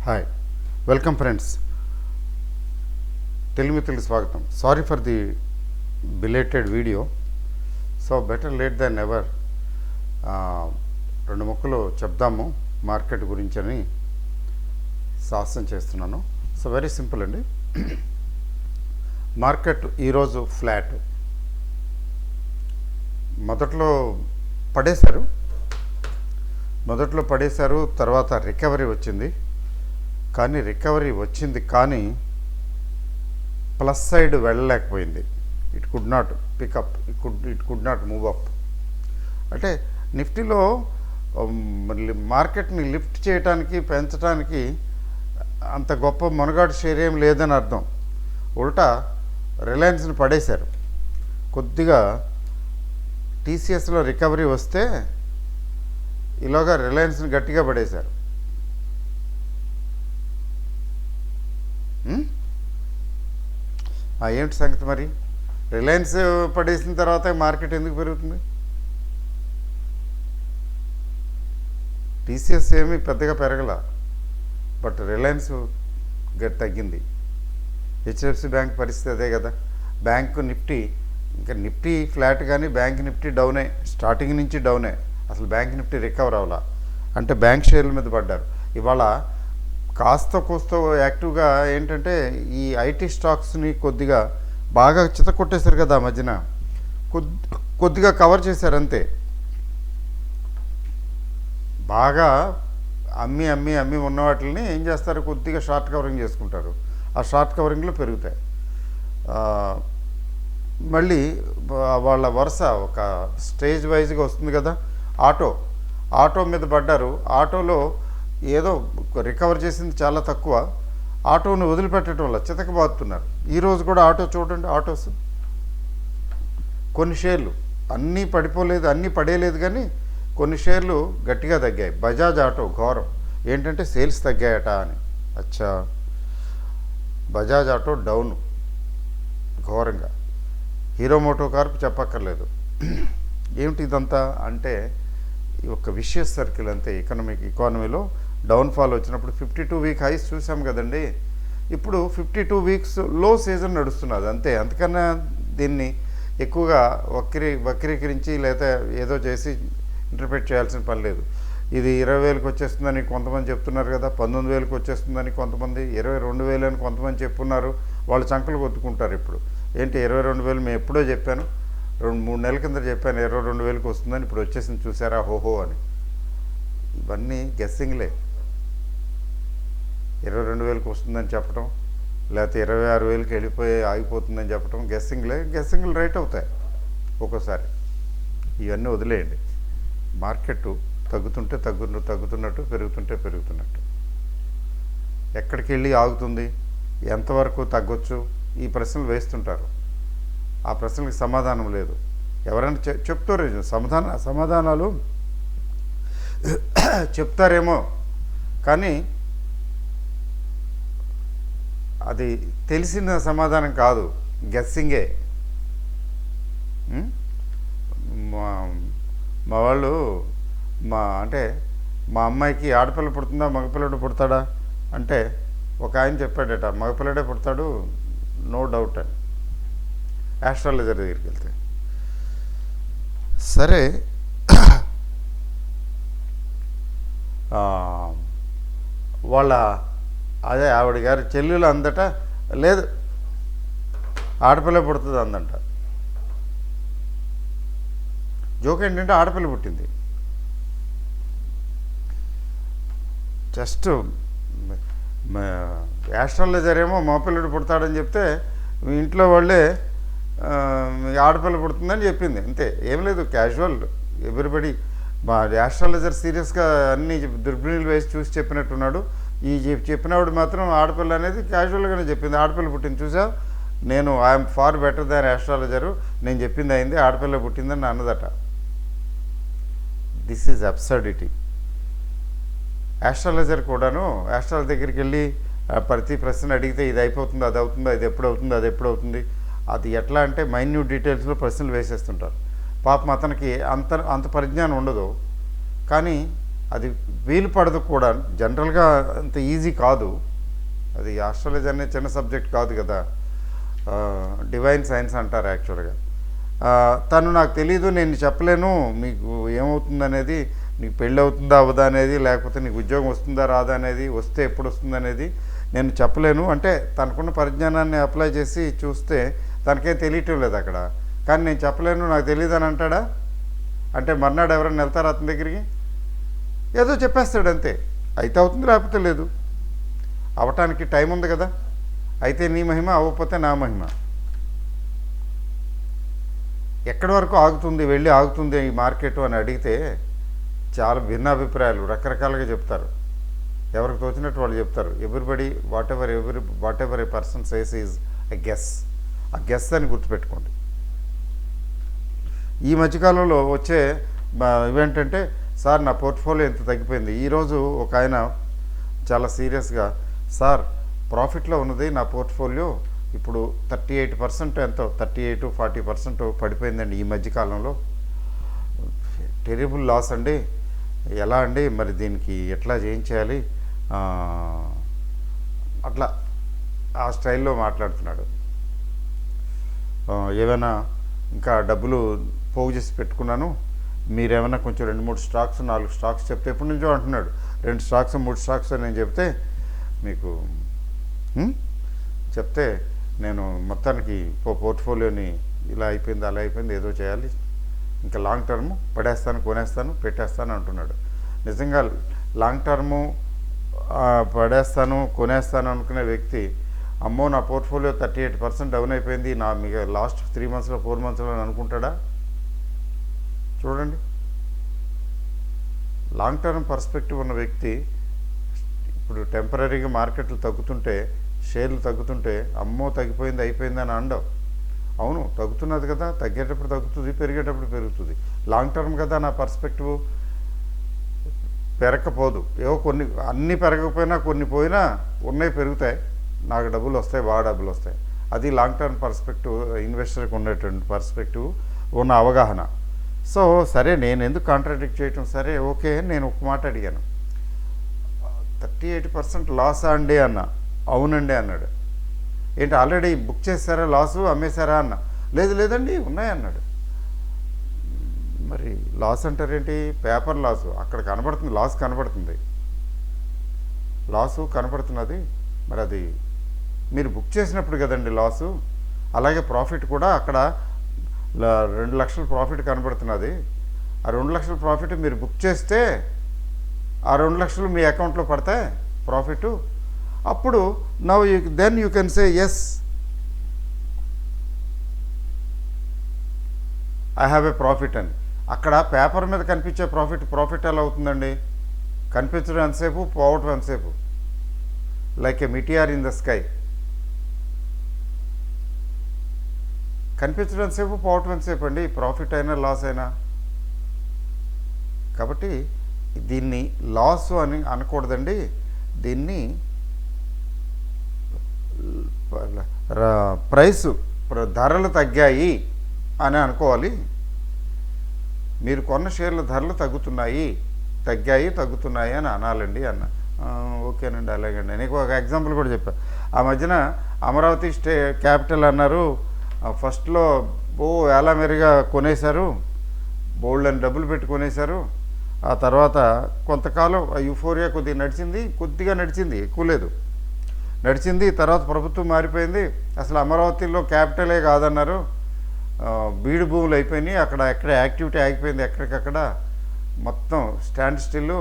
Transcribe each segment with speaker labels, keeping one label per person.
Speaker 1: Hi welcome friends, Telugu మిత్రులకు స్వాగతం. Sorry for the belated video. So better late than ever. రెండు ముక్కలు చెప్దాము మార్కెట్ గురించి అని సాహసం చేస్తున్నాను. సో వెరీ సింపుల్ అండి. మార్కెట్ ఈరోజు ఫ్లాట్. మొదట్లో పడేశారు, తర్వాత రికవరీ వచ్చింది. కానీ ప్లస్ సైడ్ వెళ్ళలేకపోయింది. It could not pick up, it could not move up. అంటే నిఫ్టీలో మార్కెట్ని లిఫ్ట్ చేయడానికి, పెంచడానికి అంత గొప్ప మునగాడు షేర్ ఏం లేదని అర్థం. ఉల్టా రిలయన్స్ని పడేశారు. కొద్దిగా టీసీఎస్లో రికవరీ వస్తే ఈలోగా రిలయన్స్ని గట్టిగా పడేశారు. ఏమిటి సంగతి మరి? రిలయన్స్ పడేసిన తర్వాత మార్కెట్ ఎందుకు పెరుగుతుంది? టీసీఎస్ ఏమీ పెద్దగా పెరగల, బట్ రిలయన్స్ తగ్గింది. హెచ్డిఎఫ్సి బ్యాంక్ పరిస్థితి అదే కదా. బ్యాంకు నిఫ్టీ, ఇంకా నిఫ్టీ ఫ్లాట్ కానీ బ్యాంక్ నిఫ్టీ డౌనే, స్టార్టింగ్ నుంచి డౌనే. అసలు బ్యాంక్ నిఫ్టీ రికవర్ అవ్వాల అంటే బ్యాంక్ షేర్ల మీద పడ్డారు. ఇవాళ కాస్త కోస్తో యాక్టివ్గా ఏంటంటే ఈ ఐటీ స్టాక్స్ని కొద్దిగా బాగా చితకొట్టేశారు కదా. మధ్యన కొద్దిగా కవర్ చేశారు అంతే. బాగా అమ్మి ఉన్న వాటిని ఏం చేస్తారు, కొద్దిగా షార్ట్ కవరింగ్ చేసుకుంటారు. ఆ షార్ట్ కవరింగ్లో పెరుగుతాయి. మళ్ళీ వాళ్ళ వరుస ఒక స్టేజ్ వైజ్గా వస్తుంది కదా. ఆటో మీద పడ్డారు. ఆటోలో ఏదో రికవర్ చేసింది చాలా తక్కువ. ఆటోను వదిలిపెట్టడం వల్ల చితకబాతున్నారు. ఈరోజు కూడా ఆటో చూడండి, ఆటోస్ కొన్ని షేర్లు అన్నీ పడేయలేదు, కానీ కొన్ని షేర్లు గట్టిగా తగ్గాయి. బజాజ్ ఆటో ఘోరం. ఏంటంటే సేల్స్ తగ్గాయట అని. బజాజ్ ఆటో డౌన్ ఘోరంగా. హీరో మోటో కార్ప్ చెప్పక్కర్లేదు. ఏమిటి ఇదంతా అంటే ఒక విషియస్ సర్కిల్ అంతే. ఎకానమీలో డౌన్ఫాల్ వచ్చినప్పుడు 52 వీక్ హైస్ చూసాం కదండి. ఇప్పుడు 52 వీక్స్ లో సీజన్ నడుస్తున్నది అంతే. అంతకన్నా దీన్ని ఎక్కువగా వక్రీకరించి లేదా ఏదో చేసి ఇంటర్ప్రిట్ చేయాల్సిన పని లేదు. ఇది 20,000కి వచ్చేస్తుందని కొంతమంది చెప్తున్నారు కదా, 19,000కి వచ్చేస్తుందని కొంతమంది, 22,000 అని కొంతమంది చెప్పున్నారు. వాళ్ళు చంకలు కొట్టుకుంటారు. ఇప్పుడు ఏంటి 22,000? మేము ఎప్పుడో చెప్పాను, 2-3 నెలల కింద చెప్పాను 22,000కి వస్తుందని. ఇప్పుడు వచ్చేసింది చూసారా, హోహో అని. ఇవన్నీ గెస్సింగ్లే. 22,000కి వస్తుందని చెప్పడం, లేకపోతే 26,000కి వెళ్ళిపోయి ఆగిపోతుందని చెప్పడం గెస్సింగ్లు రైట్ అవుతాయి ఒక్కోసారి. ఇవన్నీ వదిలేయండి. మార్కెట్ తగ్గుతున్నట్టు, పెరుగుతున్నట్టు. ఎక్కడికి వెళ్ళి ఆగుతుంది, ఎంతవరకు తగ్గొచ్చు, ఈ ప్రశ్నలు వేస్తుంటారు. ఆ ప్రశ్నలకు సమాధానం లేదు. ఎవరైనా చెప్తారు, సమాధానాలు చెప్తారేమో, కానీ అది తెలిసిన సమాధానం కాదు, గెస్సింగే. మా వాళ్ళు మా అమ్మాయికి ఆడపిల్ల పుడుతుందా, మగపిల్లడు పుడతాడా అంటే ఒక ఆయన చెప్పాడట, మగపిల్లడే పుడతాడు నో డౌట్ అని. ఆస్ట్రాలజర్ దగ్గరికి వెళ్తే సరే, ఆవిడ గారి చెల్లెలు అందట లేదు ఆడపిల్ల పుడుతుంది అందంట. జోక్ ఏంటంటే ఆడపిల్ల పుట్టింది. జస్ట్ ఆస్ట్రాలజర్ ఏమో మగపిల్లడు పుడతాడని చెప్తే మీ ఇంట్లో వాళ్ళే ఆడపిల్ల పుడుతుందని చెప్పింది అంతే. ఏం లేదు, క్యాజువల్. ఎవ్రీబడి మా ఆస్ట్రాలజర్ సీరియస్గా అన్ని దుర్బిణీలు వేసి చూసి చెప్పినట్టున్నాడు. ఈ చెప్పినవాడు మాత్రం ఆడపిల్ల అనేది క్యాజువల్గానే చెప్పింది. ఆడపిల్ల పుట్టింది చూసా, నేను I'm far better than astrologer, నేను చెప్పింది అయింది, ఆడపిల్ల పుట్టిందని అన్నదట. This is absurdity. ఆస్ట్రాలజర్ కూడాను ఆస్ట్రాలజర్ దగ్గరికి వెళ్ళి ప్రతి ప్రశ్న అడిగితే ఇది అయిపోతుందా, అది అవుతుందా, ఇది ఎప్పుడవుతుంది, అది ఎట్లా అంటే మైన్యూట్ డీటెయిల్స్లో ప్రశ్నలు వేసేస్తుంటారు. పాపం అతనికి అంత పరిజ్ఞానం ఉండదు. కానీ అది వీలు పడదు కూడా. జనరల్గా అంత ఈజీ కాదు అది. ఆస్ట్రాలజీ అనేది చిన్న సబ్జెక్ట్ కాదు కదా, డివైన్ సైన్స్ అంటారు యాక్చువల్గా. తను నాకు తెలీదు, నేను చెప్పలేను మీకు ఏమవుతుందనేది, నీకు పెళ్ళి అవుతుందా అవ్వదా అనేది, లేకపోతే నీకు ఉద్యోగం వస్తుందా రాదా అనేది, వస్తే ఎప్పుడు వస్తుంది అనేది నేను చెప్పలేను అంటే తనకున్న పరిజ్ఞానాన్ని అప్లై చేసి చూస్తే తనకేం తెలియటం లేదు అక్కడ. కానీ నేను చెప్పలేను, నాకు తెలియదు అని అంటాడా? అంటే మర్నాడు ఎవరైనా వెళ్తారా అతని దగ్గరికి? ఏదో చెప్పేస్తాడు అంతే. అయితే అవుతుంది, లేకపోతే లేదు. అవటానికి టైం ఉంది కదా. అయితే నీ మహిమ, అవ్వకపోతే నా మహిమ. ఎక్కడి వరకు ఆగుతుంది, వెళ్ళి ఆగుతుంది ఈ మార్కెట్ అని అడిగితే చాలా భిన్న అభిప్రాయాలు రకరకాలుగా చెప్తారు. ఎవరికి తోచినట్టు వాళ్ళు చెప్తారు. Everybody what ever A person says is a guess. ఆ గెస్ అని గుర్తుపెట్టుకోండి. ఈ మధ్యకాలంలో వచ్చే ఇవేంటంటే, సార్ నా పోర్ట్ఫోలియో ఎంత తగ్గిపోయింది. ఈరోజు ఒక ఆయన చాలా సీరియస్గా, సార్ ప్రాఫిట్లో ఉన్నది నా పోర్ట్ఫోలియో ఇప్పుడు 38% ఎంతో 38-40% పడిపోయిందండి ఈ మధ్యకాలంలో. టెరిబుల్ లాస్ అండి, ఎలా అండి మరి దీనికి ఎట్లా చేయించాలి, అట్లా ఆ స్టైల్లో మాట్లాడుతున్నాడు. ఏమైనా ఇంకా డబ్బులు పోగు చేసి పెట్టుకున్నాను, మీరేమైనా కొంచెం 2-3 స్టాక్స్ 4 స్టాక్స్ చెప్తే, ఎప్పటి నుంచో అంటున్నాడు 2 స్టాక్స్ 3 స్టాక్స్ నేను చెప్తే మీకు చెప్తే నేను మొత్తానికి పోర్ట్ఫోలియోని ఇలా అయిపోయింది అలా అయిపోయింది ఏదో చేయాలి, ఇంకా లాంగ్ టర్మ్ పడేస్తాను కొనేస్తాను పెట్టేస్తాను అంటున్నాడు. నిజంగా లాంగ్ టర్ము పడేస్తాను కొనేస్తాను అనుకునే వ్యక్తి, అమ్మో నా పోర్ట్ఫోలియో 38% డౌన్ అయిపోయింది నా మీకు లాస్ట్ 3 మంత్స్లో 4 మంత్స్లో అనుకుంటాడా? చూడండి, లాంగ్ టర్మ్ పర్స్పెక్టివ్ ఉన్న వ్యక్తి ఇప్పుడు టెంపరీగా మార్కెట్లు తగ్గుతుంటే, షేర్లు తగ్గుతుంటే అమ్మో తగ్గిపోయింది అయిపోయింది అని అనడం. అవును తగ్గుతున్నది కదా, తగ్గేటప్పుడు తగ్గుతుంది, పెరిగేటప్పుడు పెరుగుతుంది. లాంగ్ టర్మ్ కదా నా పర్స్పెక్టివ్, పెరగకపోదు. ఏవో కొన్ని, అన్నీ పెరగకపోయినా కొన్ని పోయినా ఉన్నాయి పెరుగుతాయి, నాకు డబ్బులు వస్తాయి, బాగా డబ్బులు వస్తాయి. అది లాంగ్ టర్మ్ పర్స్పెక్టివ్, ఇన్వెస్టర్కి ఉండేటువంటి పర్స్పెక్టివ్ ఉన్న అవగాహన. సో సరే, నేను ఎందుకు కాంట్రాడిక్ట్ చేయటం, సరే ఓకే. నేను ఒక మాట అడిగాను, 38% లాసా అండి అన్న. అవునండి అన్నాడు. ఏంటి ఆల్రెడీ బుక్ చేశారా లాసు, అమ్మేశారా అన్న. లేదండి ఉన్నాయి అన్నాడు. మరి లాస్ అంటారేంటి? పేపర్ లాసు అక్కడ కనబడుతుంది, లాస్ కనబడుతుంది, లాసు కనబడుతున్నది. మరి అది మీరు బుక్ చేసినప్పుడు కదండి లాసు. అలాగే ప్రాఫిట్ కూడా అక్కడ 2 లక్షల ప్రాఫిట్ కనబడుతున్నది. ఆ 2 లక్షల ప్రాఫిట్ మీరు బుక్ చేస్తే ఆ 2 లక్షలు మీ అకౌంట్లో పడతాయి ప్రాఫిట్. అప్పుడు then you can say yes I have a profit అని. అక్కడ పేపర్ మీద కనిపించే ప్రాఫిట్ ఎలా అవుతుందండి? కనిపించడం ఎంతసేపు, పోవటం ఎంతసేపు. Like a meteor in the sky. కనిపించడం ఎంతసేపు, పోవటం ఎంతసేపు అండి, ప్రాఫిట్ అయినా లాస్ అయినా. కాబట్టి దీన్ని లాస్ అని అనకూడదండి, దీన్ని ప్రైసు ధరలు తగ్గాయి అని అనుకోవాలి. మీరు కొన్న షేర్ల ధరలు తగ్గుతున్నాయి అని అనాలండి అన్న. ఓకేనండి అలాగండి. నీకు ఒక ఎగ్జాంపుల్ కూడా చెప్పా. ఆ మధ్యన అమరావతి క్యాపిటల్ అన్నారు, ఫస్ట్లో వేలామెరిగా కొనేశారు, బోల్డ్ అని డబ్బులు పెట్టి కొనేశారు. ఆ తర్వాత కొంతకాలం యూఫోరియా కొద్దిగా నడిచింది, ఎక్కువ లేదు నడిచింది. తర్వాత ప్రభుత్వం మారిపోయింది, అసలు అమరావతిలో క్యాపిటలే కాదన్నారు, బీడు భూములు అయిపోయినాయి, అక్కడ ఎక్కడ యాక్టివిటీ ఆగిపోయింది, ఎక్కడికక్కడ మొత్తం స్టాండ్ స్టిల్లు.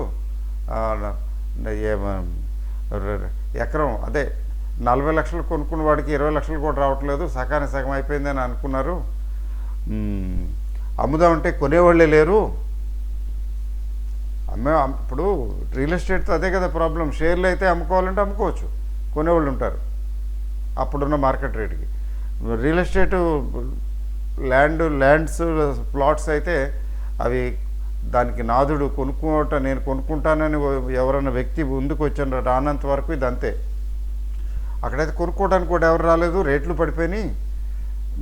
Speaker 1: ఎకరం అదే 40 లక్షలు కొనుక్కున్న వాడికి 20 లక్షలు కూడా రావట్లేదు, సగం అయిపోయిందని అనుకున్నారు. అమ్ముదామంటే కొనేవాళ్ళే లేరు. ఇప్పుడు రియల్ ఎస్టేట్తో అదే కదా ప్రాబ్లం. షేర్లు అయితే అమ్ముకోవాలంటే అమ్ముకోవచ్చు, కొనేవాళ్ళు ఉంటారు అప్పుడున్న మార్కెట్ రేటుకి. రియల్ ఎస్టేటు ల్యాండ్స్ ప్లాట్స్ అయితే అవి దానికి నాదుడు నేను కొనుక్కుంటానని ఎవరైనా వ్యక్తి ముందుకు వచ్చాను రానంత వరకు ఇది అంతే. అక్కడైతే కొనుక్కోవడానికి కూడా ఎవరు రాలేదు, రేట్లు పడిపోయినాయి.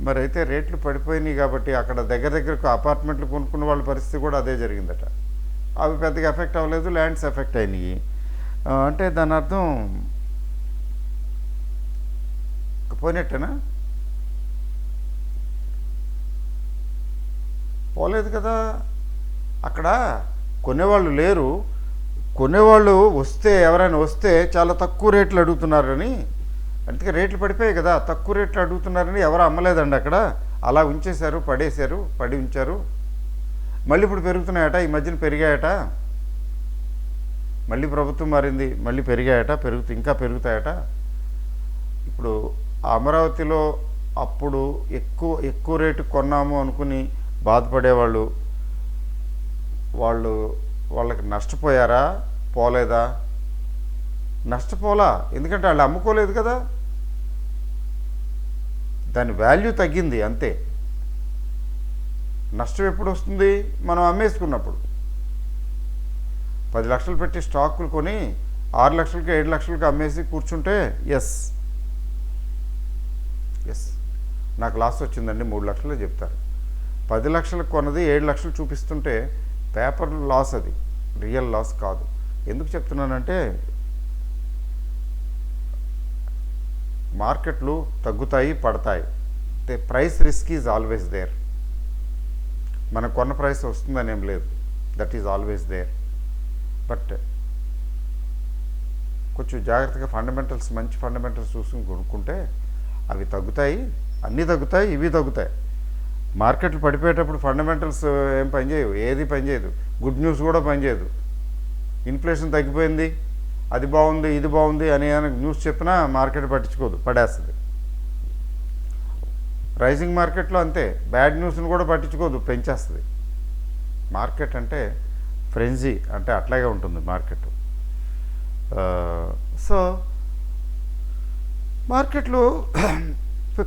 Speaker 1: మరి అయితే రేట్లు పడిపోయినాయి కాబట్టి అక్కడ దగ్గరకు అపార్ట్మెంట్లు కొనుక్కున్న వాళ్ళ పరిస్థితి కూడా అదే జరిగిందట. అవి పెద్దగా ఎఫెక్ట్ అవ్వలేదు, ల్యాండ్స్ ఎఫెక్ట్ అయినాయి. అంటే దాని అర్థం పోయినట్టేనా? పోలేదు కదా. అక్కడ కొనేవాళ్ళు లేరు. కొనేవాళ్ళు వస్తే, ఎవరైనా వస్తే చాలా తక్కువ రేట్లు అడుగుతున్నారని, అందుకే రేట్లు పడిపోయాయి కదా, తక్కువ రేట్లు అడుగుతున్నారని ఎవరు అమ్మలేదండి అక్కడ. అలా ఉంచేశారు, పడేశారు, పడి ఉంచారు. మళ్ళీ ఇప్పుడు పెరుగుతున్నాయట, ఈ మధ్యన పెరిగాయట. మళ్ళీ ప్రభుత్వం మారింది, మళ్ళీ పెరిగాయట, ఇంకా పెరుగుతాయట. ఇప్పుడు అమరావతిలో అప్పుడు ఎక్కువ రేటు కొన్నాము అనుకుని బాధపడేవాళ్ళు, వాళ్ళకి నష్టపోయారా? పోలేదా? నష్టపోలా, ఎందుకంటే వాళ్ళు అమ్ముకోలేదు కదా, దాని వాల్యూ తగ్గింది అంతే. నష్టం ఎప్పుడు వస్తుంది? మనం అమ్మేసుకున్నప్పుడు. 10 లక్షలు పెట్టి స్టాకులు కొని 6 లక్షలకి 7 లక్షలకి అమ్మేసి కూర్చుంటే ఎస్ నాకు లాస్ వచ్చిందండి 3 లక్షలు చెప్తారు. 10 లక్షలకు కొన్నది 7 లక్షలు చూపిస్తుంటే పేపర్ లాస్, అది రియల్ లాస్ కాదు. ఎందుకు చెప్తున్నానంటే మార్కెట్లు తగ్గుతాయి, పడతాయి. Price risk is always there. మనం కొన్న ప్రైస్ వస్తుందని ఏం లేదు, that is always there. But కొంచెం జాగ్రత్తగా ఫండమెంటల్స్, మంచి ఫండమెంటల్స్ చూసుకుని కొనుక్కుంటే అవి తగ్గుతాయి, అన్నీ తగ్గుతాయి, ఇవి తగ్గుతాయి. మార్కెట్లు పడిపోయేటప్పుడు ఫండమెంటల్స్ ఏం పనిచేయవు, ఏది పనిచేయదు. గుడ్ న్యూస్ కూడా పనిచేయదు. ఇన్ఫ్లేషన్ తగ్గిపోయింది, అది బాగుంది, ఇది బాగుంది అని న్యూస్ చెప్పినా మార్కెట్ పట్టించుకోదు, పడేస్తుంది. రైజింగ్ మార్కెట్లో అంతే, బ్యాడ్ న్యూస్ని కూడా పట్టించుకోదు, పెంచేస్తుంది. మార్కెట్ అంటే ఫ్రెంజీ, అంటే అట్లాగే ఉంటుంది మార్కెట్. సో మార్కెట్లు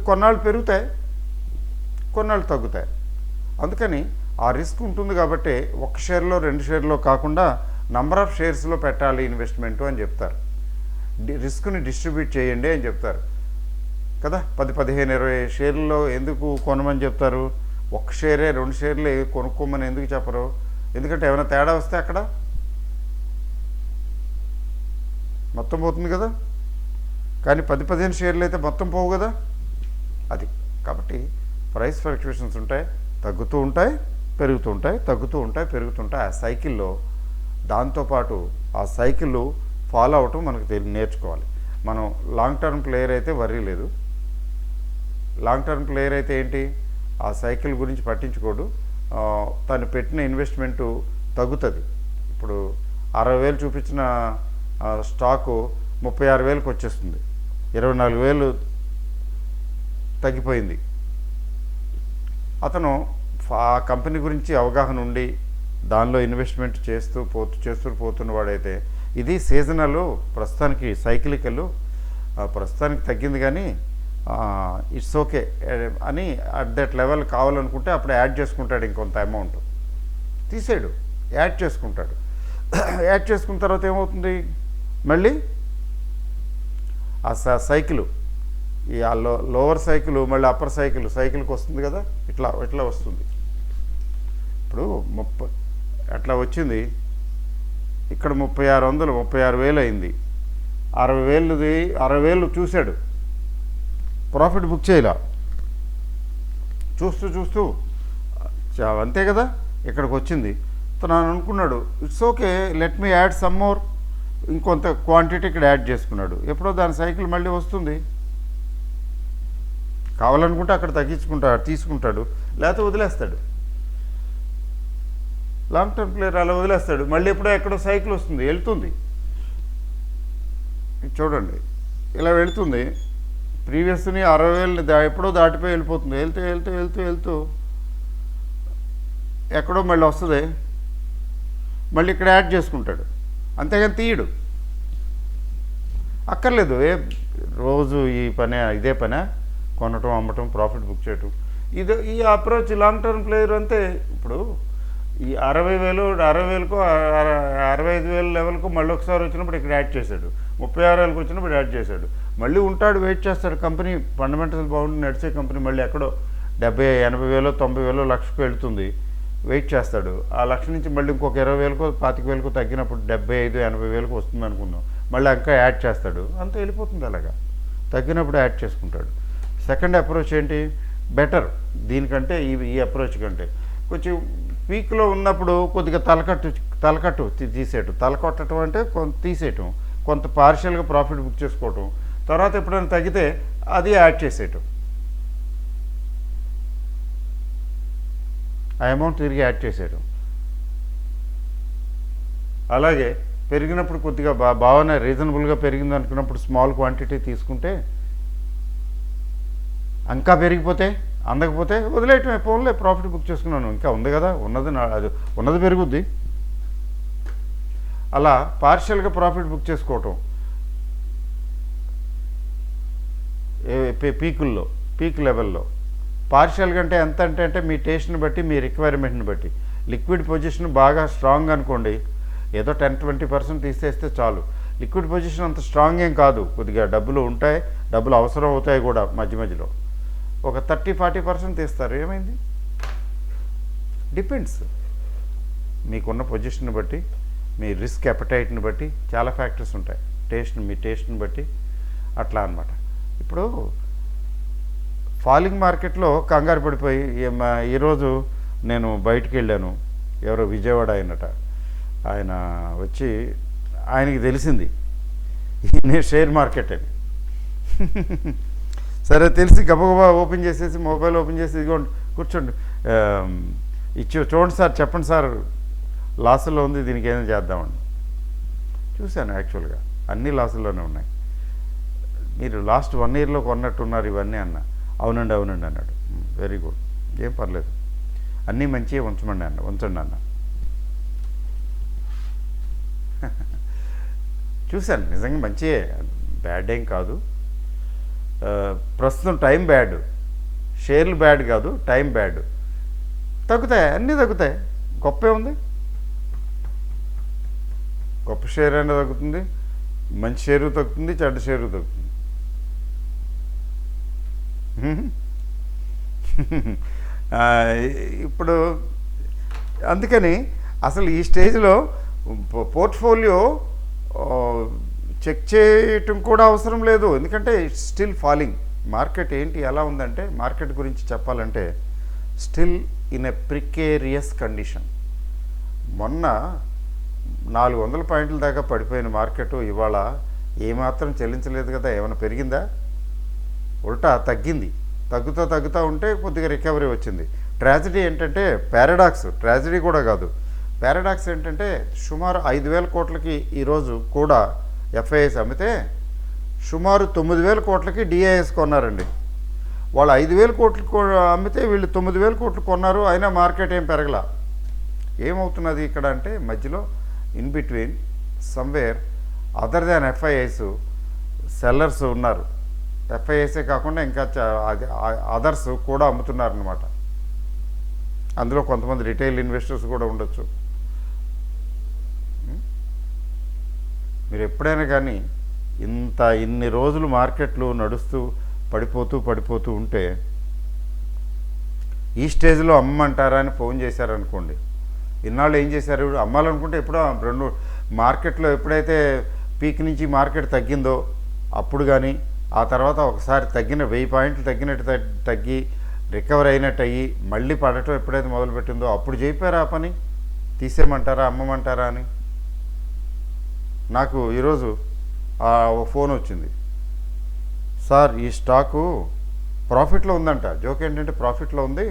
Speaker 1: కొన్నాళ్ళు పెరుగుతాయి, కొన్నాళ్ళు తగ్గుతాయి. అందుకని ఆ రిస్క్ ఉంటుంది కాబట్టి ఒక షేర్లో 2 షేర్లో కాకుండా నంబర్ ఆఫ్ షేర్స్లో పెట్టాలి ఇన్వెస్ట్మెంటు అని చెప్తారు. రిస్క్ని డిస్ట్రిబ్యూట్ చేయండి అని చెప్తారు కదా. 10, 15, 20 షేర్లలో ఎందుకు కొనమని చెప్తారు? 1 షేరే 2 షేర్లే కొనుక్కోమని ఎందుకు చెప్పరు? ఎందుకంటే ఏమైనా తేడా వస్తే అక్కడ మొత్తం పోతుంది కదా. కానీ 10, 15 షేర్లు అయితే మొత్తం పోవు కదా. అది కాబట్టి ప్రైస్ ఫ్లక్చువేషన్స్ ఉంటాయి, తగ్గుతూ ఉంటాయి, పెరుగుతూ ఉంటాయి, తగ్గుతూ ఉంటాయి, పెరుగుతుంటాయి. ఆ సైకిల్లో దాంతోపాటు ఆ సైకిల్ ఫాలో అవటం మనకు నేర్చుకోవాలి. మనం లాంగ్ టర్మ్ ప్లేయర్ అయితే వర్రీ లేదు. లాంగ్ టర్మ్ ప్లేయర్ అయితే ఏంటి, ఆ సైకిల్ గురించి పట్టించుకోడు. తను పెట్టిన ఇన్వెస్ట్మెంటు తగ్గుతుంది. ఇప్పుడు 60,000 చూపించిన స్టాకు 36,000కి వచ్చేస్తుంది, 24,000 తగ్గిపోయింది. అతను ఆ కంపెనీ గురించి అవగాహన ఉండి దానిలో ఇన్వెస్ట్మెంట్ చేస్తూ పోతున్న వాడైతే, ఇది సీజనల్, ప్రస్తుతానికి సైక్లికల్, ప్రస్తుతానికి తగ్గింది కానీ ఇట్స్ ఓకే అని అట్ దట్ లెవెల్ కావాలనుకుంటే అప్పుడు యాడ్ చేసుకుంటాడు, ఇంకొంత అమౌంట్ తీసాడు, యాడ్ చేసుకుంటాడు. యాడ్ చేసుకున్న తర్వాత ఏమవుతుంది, మళ్ళీ ఆ సైకిల్, ఈ లోవర్ సైకిల్ మళ్ళీ అప్పర్ సైకిల్కి వస్తుంది కదా, ఇట్లా వస్తుంది. ఇప్పుడు 30 అట్లా వచ్చింది, ఇక్కడ 36,000 అయింది. 60,000 చూశాడు, ప్రాఫిట్ బుక్ చేయలా, చూస్తూ అంతే కదా ఇక్కడికి వచ్చింది. తను అనుకున్నాడు it's okay, let me add some more, ఇంకొంత క్వాంటిటీ ఇక్కడ యాడ్ చేసుకున్నాడు. ఎప్పుడో దాని సైకిల్ మళ్ళీ వస్తుంది, కావాలనుకుంటే అక్కడ తీసుకుంటాడు, లేకపోతే వదిలేస్తాడు. లాంగ్ టర్మ్ ప్లేయర్ అలా వదిలేస్తాడు, మళ్ళీ ఎక్కడో సైకిల్ వస్తుంది, వెళ్తుంది. చూడండి ఇలా వెళుతుంది, ప్రీవియస్ని 60,000 ఎప్పుడో దాటిపోయి వెళ్ళిపోతుంది, వెళ్తూ ఎక్కడో మళ్ళీ వస్తుంది, మళ్ళీ ఇక్కడ యాడ్ చేసుకుంటాడు, అంతేగాని తీయడు. అక్కర్లేదు, రోజు ఇదే పనే కొనటం, అమ్మటం, ప్రాఫిట్ బుక్ చేయటం. ఈ అప్రోచ్ లాంగ్ టర్మ్ ప్లేయర్ అంతే. ఇప్పుడు ఈ 60,000 60,000కు 65,000 లెవెల్కు మళ్ళీ ఒకసారి వచ్చినప్పుడు ఇక్కడ యాడ్ చేశాడు, 36,000కి వచ్చినప్పుడు యాడ్ చేశాడు, మళ్ళీ ఉంటాడు, వెయిట్ చేస్తాడు. కంపెనీ ఫండమెంటల్స్ బాగుండి నడిచే కంపెనీ మళ్ళీ ఎక్కడో 70,000 80,000 90,000 లక్షకు వెళ్తుంది, వెయిట్ చేస్తాడు. ఆ లక్ష నుంచి మళ్ళీ ఇంకొక 20,000కో 25,000కో తగ్గినప్పుడు 75,000-80,000కు వస్తుంది అనుకుందాం, మళ్ళీ ఇంకా యాడ్ చేస్తాడు, అంతా వెళ్ళిపోతుంది. అలాగా తగ్గినప్పుడు యాడ్ చేసుకుంటాడు. సెకండ్ అప్రోచ్ ఏంటి? బెటర్ దీనికంటే ఈ అప్రోచ్ కంటే కొంచెం పీక్లో ఉన్నప్పుడు కొద్దిగా తలకట్టు తీసేయటం. తలకొట్టడం అంటే కొంత తీసేయటం, కొంత పార్షియల్గా ప్రాఫిట్ బుక్ చేసుకోవటం, తర్వాత ఎప్పుడైనా తగ్గితే అది యాడ్ చేసేయటం, ఆ అమౌంట్ తిరిగి యాడ్ చేసేయటం. అలాగే పెరిగినప్పుడు కొద్దిగా బాగానే రీజనబుల్గా పెరిగింది అనుకున్నప్పుడు స్మాల్ క్వాంటిటీ తీసుకుంటే, ఇంకా పెరిగిపోతే అందకపోతే వదిలేయటమే, ఫోన్లే ప్రాఫిట్ బుక్ చేసుకున్నాను, ఇంకా ఉంది కదా, అది ఉన్నది పెరుగుద్ది. అలా పార్షియల్గా ప్రాఫిట్ బుక్ చేసుకోవటం పీక్ లెవెల్లో. పార్షియల్గా అంటే ఎంత అంటే మీ టేస్ట్ని బట్టి, మీ రిక్వైర్మెంట్ని బట్టి. లిక్విడ్ పొజిషన్ బాగా స్ట్రాంగ్ అనుకోండి, ఏదో 10-20% తీసేస్తే చాలు. లిక్విడ్ పొజిషన్ అంత స్ట్రాంగ్ ఏం కాదు, కొద్దిగా డబ్బులు ఉంటాయి, డబ్బులు అవసరం అవుతాయి కూడా మధ్యలో. ఒక 30-40% తీస్తారు, ఏమైంది? డిపెండ్స్ మీకున్న పొజిషన్ని బట్టి, మీ రిస్క్ అపెటైట్ని బట్టి చాలా ఫ్యాక్టర్స్ ఉంటాయి. మీ టేస్ట్ని బట్టి అట్లా అనమాట. ఇప్పుడు ఫాలింగ్ మార్కెట్లో కంగారు పడిపోయి ఈరోజు నేను బయటికి వెళ్ళాను, ఎవరో విజయవాడ ఆయన వచ్చి, ఆయనకి తెలిసింది నేను షేర్ మార్కెట్ అని. సరే తెలిసి గబగబా ఓపెన్ చేసేసి, మొబైల్ ఓపెన్ చేసి, ఇదిగోండి కూర్చోండి, చూడండి సార్, చెప్పండి సార్, లాసుల్లో ఉంది, దీనికి ఏమైనా చేద్దామండి. చూశాను, యాక్చువల్గా అన్ని లాసుల్లోనే ఉన్నాయి. మీరు లాస్ట్ 1 ఇయర్లో కొన్నట్టున్నారు ఇవన్నీ అన్న. అవునండి అన్నాడు. వెరీ గుడ్, ఏం పర్లేదు, అన్నీ మంచిగా ఉంచండి అన్న. చూశాను, నిజంగా మంచియే, బ్యాడ్ ఏం కాదు. ప్రస్తుతం టైం బ్యాడ్, షేర్లు బ్యాడ్ కాదు, టైం బ్యాడ్. తగ్గుతాయి, అన్నీ తగ్గుతాయి, గొప్పే ఉంది. గొప్ప షేర్ అయినా తగ్గుతుంది, మంచి షేరు తగ్గుతుంది, చెడ్డ షేరు తగ్గుతుంది. ఇప్పుడు అందుకని అసలు ఈ స్టేజ్లో పోర్ట్ఫోలియో చెక్ చేయటం కూడా అవసరం లేదు, ఎందుకంటే ఇట్స్ స్టిల్ ఫాలింగ్. మార్కెట్ ఏంటి ఎలా ఉందంటే, మార్కెట్ గురించి చెప్పాలంటే still in a precarious condition. మొన్న 400 పాయింట్ల దాకా పడిపోయిన మార్కెట్ ఇవాళ ఏమాత్రం చెల్లించలేదు కదా, ఏమైనా పెరిగిందా? ఉల్టా తగ్గింది. తగ్గుతూ ఉంటే కొద్దిగా రికవరీ వచ్చింది. ట్రాజడీ ఏంటంటే, ట్రాజడీ కూడా కాదు, పారాడాక్స్ ఏంటంటే, సుమారు 5,000 కోట్లకి ఈరోజు కూడా ఎఫ్ఐఎస్ అమ్మితే సుమారు 9,000 కోట్లకి డిఐఎస్ కొన్నారండి. వాళ్ళు 5,000 కోట్లు అమ్మితే వీళ్ళు 9,000 కోట్లు కొన్నారు, అయినా మార్కెట్ ఏం పెరగలా. ఏమవుతున్నది ఇక్కడ అంటే, మధ్యలో in between somewhere other than FIs sellers ఉన్నారు. ఎఫ్ఐఎస్ఏ కాకుండా ఇంకా అదర్స్ కూడా అమ్ముతున్నారనమాట. అందులో కొంతమంది రిటైల్ ఇన్వెస్టర్స్ కూడా ఉండొచ్చు. మీరు ఎప్పుడైనా కానీ ఇన్ని రోజులు మార్కెట్లు నడుస్తూ పడిపోతూ ఉంటే, ఈ స్టేజ్లో అమ్మంటారా అని ఫోన్ చేశారనుకోండి, ఇన్నాళ్ళు ఏం చేశారు, అమ్మాలనుకుంటే ఎప్పుడో మార్కెట్లో ఎప్పుడైతే పీక్ నుంచి మార్కెట్ తగ్గిందో అప్పుడు కానీ, ఆ తర్వాత ఒకసారి 1000 పాయింట్లు తగ్గి రికవర్ అయినట్టు అయ్యి మళ్ళీ పడటం ఎప్పుడైతే మొదలుపెట్టిందో అప్పుడు చెప్పారా ఆ పని, తీసేయమంటారా అమ్మమంటారా అని. నాకు ఈరోజు ఒక ఫోన్ వచ్చింది, సార్ ఈ స్టాకు ప్రాఫిట్లో ఉందంట. జోక్ ఏంటంటే ప్రాఫిట్లో ఉంది,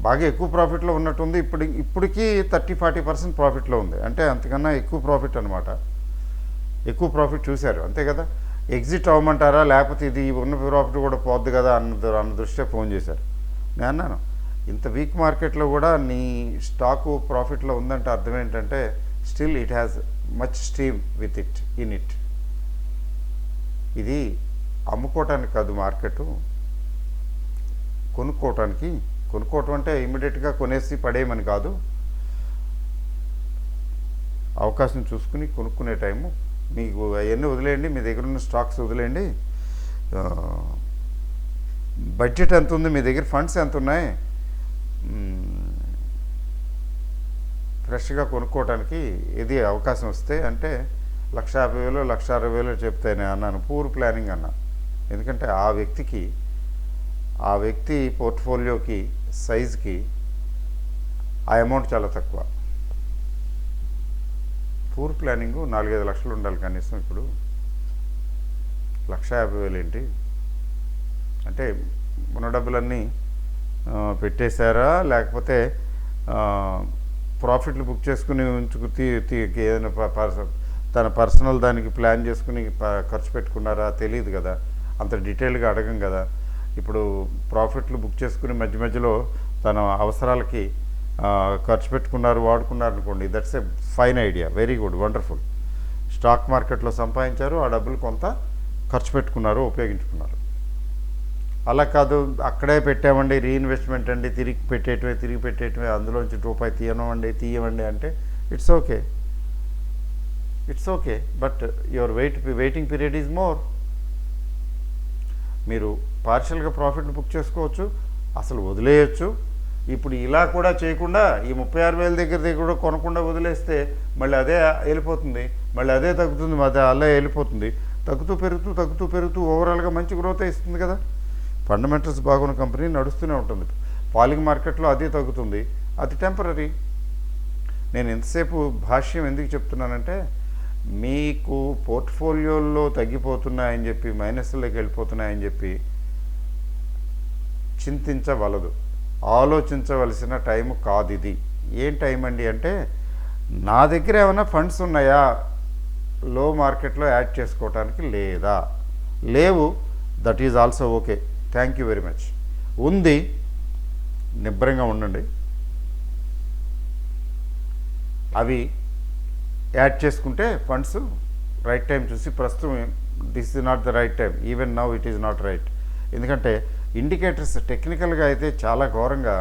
Speaker 1: బాగా ఎక్కువ ప్రాఫిట్లో ఉన్నట్టుంది, ఇప్పటికీ 30-40% ప్రాఫిట్లో ఉంది. అంటే అంతకన్నా ఎక్కువ ప్రాఫిట్ అనమాట. ఎక్కువ ప్రాఫిట్ చూశారు అంతే కదా, ఎగ్జిట్ అవ్వమంటారా లేకపోతే ఇది ఉన్న ప్రాఫిట్ కూడా పోద్ది కదా అన్న దృష్ట్యా ఫోన్ చేశారు. నేను అన్నాను, ఇంత వీక్ మార్కెట్లో కూడా నీ స్టాకు ప్రాఫిట్లో ఉందంటే అర్థం ఏంటంటే, still it has much stream with it in it. ఇది అమ్ముకోవటానికి కాదు మార్కెట్, కొనుక్కోవటం అంటే ఇమ్మీడియట్గా కొనేసి పడేయమని కాదు, అవకాశం చూసుకుని కొనుక్కునే టైము. మీకు అవన్నీ వదిలేయండి, మీ దగ్గర ఉన్న స్టాక్స్ వదిలేయండి, బడ్జెట్ ఎంత ఉంది, మీ దగ్గర ఫండ్స్ ఎంత ఉన్నాయి, ఫ్రెష్గా కొనుక్కోవడానికి ఇది అవకాశం వస్తే అంటే 1,50,000 1,60,000 చెప్తేనే అన్నాను పూర్ ప్లానింగ్ అన్నా. ఎందుకంటే ఆ వ్యక్తి పోర్ట్ఫోలియోకి సైజ్కి ఆ అమౌంట్ చాలా తక్కువ. పూర్ ప్లానింగ్ 4-5 లక్షలు ఉండాలి కనీసం. ఇప్పుడు 1,50,000 ఏంటి అంటే ఉన్న డబ్బులన్నీ పెట్టేశారా, లేకపోతే ప్రాఫిట్లు బుక్ చేసుకుని ఉంచుకు ఏదైనా తన పర్సనల్ దానికి ప్లాన్ చేసుకుని ఖర్చు పెట్టుకున్నారా తెలియదు కదా, అంత డీటెయిల్గా అడగం కదా. ఇప్పుడు ప్రాఫిట్లు బుక్ చేసుకుని మధ్య మధ్యలో తన అవసరాలకి ఖర్చు పెట్టుకున్నారు, వాడుకున్నారు అనుకోండి, that's a fine idea, very good, wonderful. Stock మార్కెట్లో సంపాదించారు, ఆ డబ్బులు కొంత ఖర్చు పెట్టుకున్నారు, ఉపయోగించుకున్నారు. అలా కాదు, అక్కడే పెట్టామండి, రీఇన్వెస్ట్మెంట్ అండి, తిరిగి పెట్టేయటమే, అందులోంచి రూపాయి తీయమండి అంటే it's okay, but your waiting period is more. మీరు పార్షియల్గా ప్రాఫిట్ బుక్ చేసుకోవచ్చు, అసలు వదిలేయచ్చు. ఇప్పుడు ఇలా కూడా చేయకుండా ఈ 36,000 దగ్గర కూడా కొనకుండా వదిలేస్తే మళ్ళీ అదే వెళ్ళిపోతుంది, మళ్ళీ అదే తగ్గుతుంది, అలా వెళ్ళిపోతుంది. తగ్గుతూ పెరుగుతూ ఓవరాల్గా మంచి గ్రోత్ ఇస్తుంది కదా. ఫండమెంటల్స్ బాగున్న కంపెనీ నడుస్తూనే ఉంటుంది. ఫాలింగ్ మార్కెట్లో అదే తగ్గుతుంది, అది టెంపరీ. నేను ఎంతసేపు భాష్యం ఎందుకు చెప్తున్నానంటే, మీకు పోర్ట్ఫోలియోల్లో తగ్గిపోతున్నాయని చెప్పి, మైనస్లోకి వెళ్ళిపోతున్నాయని చెప్పి చింతించవలదు, ఆలోచించవలసిన టైం కాదు ఇది. ఏం టైం అండి అంటే, నా దగ్గర ఏమైనా ఫండ్స్ ఉన్నాయా లో మార్కెట్లో యాడ్ చేసుకోవటానికి, లేదా లేవు, that is also okay, thank you very much. ఉంది, నిబ్బరంగా ఉండండి, అవి యాడ్ చేసుకుంటే ఫండ్స్ రైట్ టైం చూసి, ప్రస్తుతం this is not the right time, even now it is not right. ఎందుకంటే ఇండికేటర్స్ టెక్నికల్గా అయితే చాలా ఘోరంగా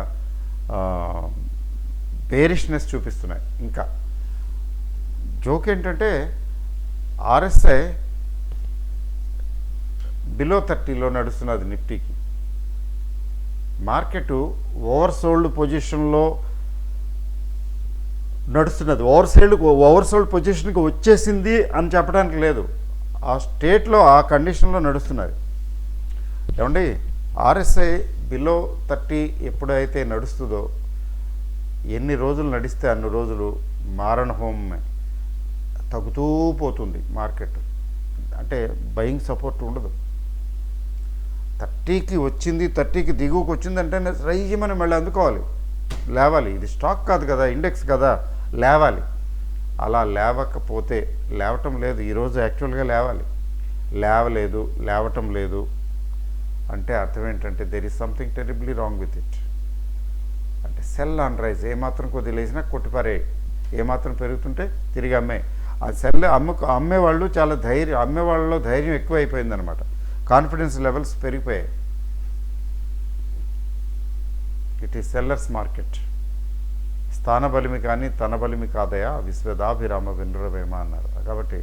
Speaker 1: బేరిష్నెస్ చూపిస్తున్నాయి. ఇంకా జోక్ ఏంటంటే, RSI బిలో 30లో నడుస్తున్నది నిఫ్టీకి. మార్కెట్ ఓవర్సోల్డ్ పొజిషన్లో నడుస్తున్నది, ఓవర్సోల్డ్ పొజిషన్కి వచ్చేసింది అని చెప్పడానికి లేదు, ఆ స్టేట్లో ఆ కండిషన్లో నడుస్తున్నది. ఏమండి, RSI బిలో 30 ఎప్పుడైతే నడుస్తుందో, ఎన్ని రోజులు నడిస్తే అన్ని రోజులు మారణ హోమే, తగ్గుతూ పోతుంది మార్కెట్. అంటే బయింగ్ సపోర్ట్ ఉండదు. 30కి వచ్చింది, 30కి దిగువకు వచ్చిందంటే రైజమని మళ్ళీ అందుకోవాలి, లేవాలి. ఇది స్టాక్ కాదు కదా, ఇండెక్స్ కదా, లేవాలి. అలా లేవకపోతే, లేవటం లేదు ఈరోజు, యాక్చువల్గా లేవటం లేదు అంటే అర్థం ఏంటంటే, there is something terribly wrong with it. అంటే సెల్ ఆన్ రైజ్, ఏమాత్రం కొద్ది లేచినా కొట్టిపారే, ఏమాత్రం పెరుగుతుంటే తిరిగి ఆ సెల్ అమ్మేవాళ్ళు చాలా అమ్మేవాళ్ళలో ధైర్యం ఎక్కువైపోయిందనమాట, కాన్ఫిడెన్స్ లెవెల్స్ పెరిగిపోయాయి. It is sellers market. స్థాన బలిమి కానీ తన బలిమి కాదయా, విశ్వదాభిరామ వినురవేమ అన్నారు. కాబట్టి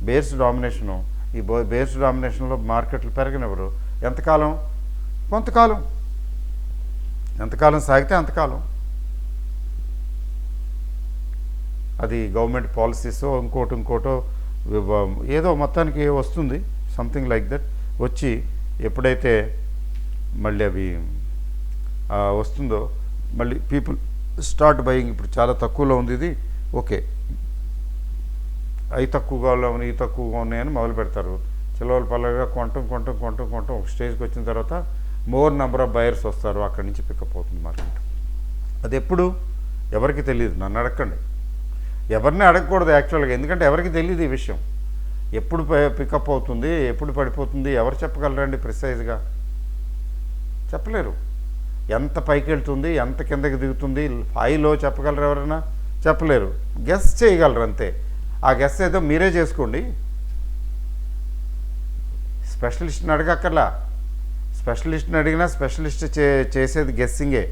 Speaker 1: బేర్స్ డామినేషను, ఈ బేర్స్ డామినేషన్లో మార్కెట్లు పెరగనివ్వరు. ఎంతకాలం? కొంతకాలం. ఎంతకాలం సాగితే అంతకాలం. అది గవర్నమెంట్ పాలసీసో ఇంకోటో ఏదో మొత్తానికి వస్తుంది, సంథింగ్ లైక్ దట్. వచ్చి ఎప్పుడైతే మళ్ళీ అవి వస్తుందో, మళ్ళీ పీపుల్ స్టార్ట్ బయింగ్. ఇప్పుడు చాలా తక్కువలో ఉంది ఇది, ఓకే, అవి తక్కువగా ఉన్నాయి, ఇవి తక్కువగా ఉన్నాయని మొదలు పెడతారు. చిలవల పల్లగా కొంటాం. ఒక స్టేజ్కి వచ్చిన తర్వాత మోర్ నెంబర్ ఆఫ్ బయర్స్ వస్తారు, అక్కడి నుంచి పికప్ అవుతుంది మార్కెట్. అది ఎప్పుడు ఎవరికి తెలియదు, నన్ను అడగండి. ఎవరిని అడగకూడదు యాక్చువల్గా, ఎందుకంటే ఎవరికి తెలియదు ఈ విషయం. ఎప్పుడు పికప్ అవుతుంది, ఎప్పుడు పడిపోతుంది ఎవరు చెప్పగలరండి? ప్రిసైజ్గా చెప్పలేరు. ఎంత పైకి వెళ్తుంది, ఎంత కిందకి దిగుతుంది, హైలో చెప్పగలరు ఎవరైనా? చెప్పలేరు. గెస్ చేయగలరు అంతే. ఆ గెస్ ఏదో మీరే చేసుకోండి, స్పెషలిస్ట్ని అడగక్కర్లా. స్పెషలిస్ట్ని అడిగినా స్పెషలిస్ట్ చేసేది గెస్సింగే.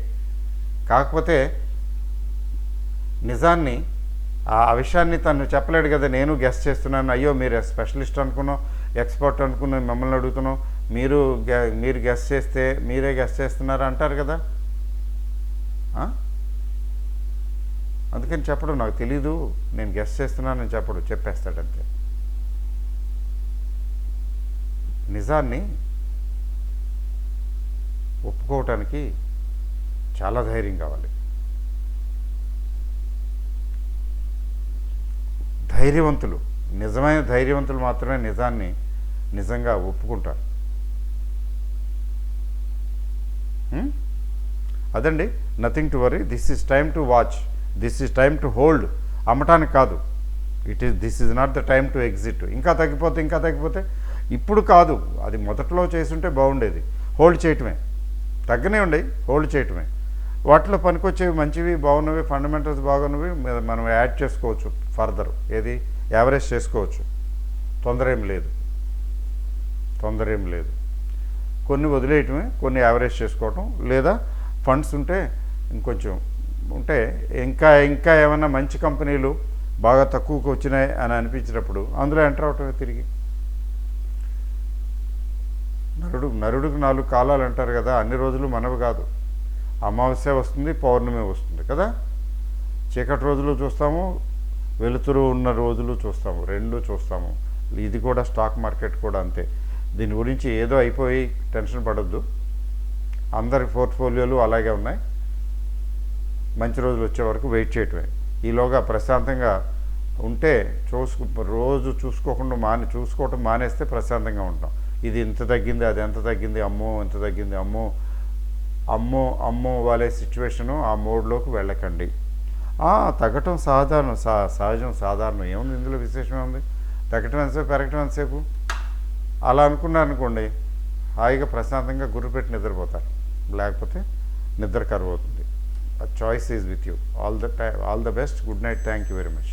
Speaker 1: కాకపోతే నిజాన్ని, ఆ విషయాన్ని తను చెప్పలేడు కదా. నేను గెస్ చేస్తున్నాను, అయ్యో మీరు స్పెషలిస్ట్ అనుకున్నాం, ఎక్స్పర్ట్ అనుకున్నాం, మిమ్మల్ని అడుగుతున్నాం, మీరు గెస్ట్ చేస్తే మీరే గెస్ట్ చేస్తున్నారు అంటారు కదా. అందుకని చెప్పడం నాకు తెలీదు, నేను గెస్ట్ చేస్తున్నానని చెప్పడు, చెప్పేస్తాడంతే. నిజాన్ని ఒప్పుకోవటానికి చాలా ధైర్యం కావాలి. ధైర్యవంతులు, నిజమైన ధైర్యవంతులు మాత్రమే నిజాన్ని నిజంగా ఒప్పుకుంటారు. అదండి, nothing to worry. This is time to watch, this is time to hold. అమ్మటానికి కాదు, this is not the time to exit. ఇంకా తగ్గిపోతే ఇప్పుడు కాదు, అది మొదట్లో చేసుంటే బాగుండేది. హోల్డ్ చేయటమే, తగ్గనే ఉండయి, హోల్డ్ చేయటమే. వాటిలో పనికొచ్చేవి, మంచివి, బాగున్నవి, ఫండమెంటల్స్ బాగున్నవి మనం యాడ్ చేసుకోవచ్చు ఫర్దర్. ఏది యావరేజ్ చేసుకోవచ్చు, తొందర ఏం లేదు. కొన్ని వదిలేయటమే, కొన్ని యావరేజ్ చేసుకోవటం, లేదా ఫండ్స్ ఉంటే ఇంకొంచెం ఉంటే ఇంకా ఏమైనా మంచి కంపెనీలు బాగా తక్కువకు వచ్చినాయి అని అనిపించినప్పుడు అందులో ఎంటర్ అవటమే తిరిగి. నరుడికి 4 కాలాలు అంటారు కదా, అన్ని రోజులు మనవి కాదు. అమావాస్య వస్తుంది, పౌర్ణమి వస్తుంది కదా. చీకటి రోజులు చూస్తాము, వెలుతురు ఉన్న రోజులు చూస్తాము, 2 చూస్తాము. ఇది కూడా స్టాక్ మార్కెట్ కూడా అంతే. దీని గురించి ఏదో అయిపోయి టెన్షన్ పడొద్దు, అందరి పోర్ట్ఫోలియోలు అలాగే ఉన్నాయి. మంచి రోజులు వచ్చే వరకు వెయిట్ చేయటమే. ఈలోగా ప్రశాంతంగా ఉంటే రోజు చూసుకోవటం మానేస్తే ప్రశాంతంగా ఉంటాం. ఇది ఇంత తగ్గింది, అది ఎంత తగ్గింది, అమ్మో ఎంత తగ్గింది, అమ్మో వాళ్ళే సిచ్యువేషను, ఆ మోడ్లోకి వెళ్ళకండి. తగ్గటం సహజం, సాధారణం. ఏముంది ఇందులో, విశేషం ఉంది? తగ్గటం ఎంతసేపు, పెరగటం ఎంతసేపు అలా అనుకున్నారనుకోండి, హాయిగా ప్రశాంతంగా గుర్రుపెట్టి నిద్రపోతారు. లేకపోతే నిద్ర కరువు అవుతుంది. Choice is with you. All the best. Good night. Thank you very much.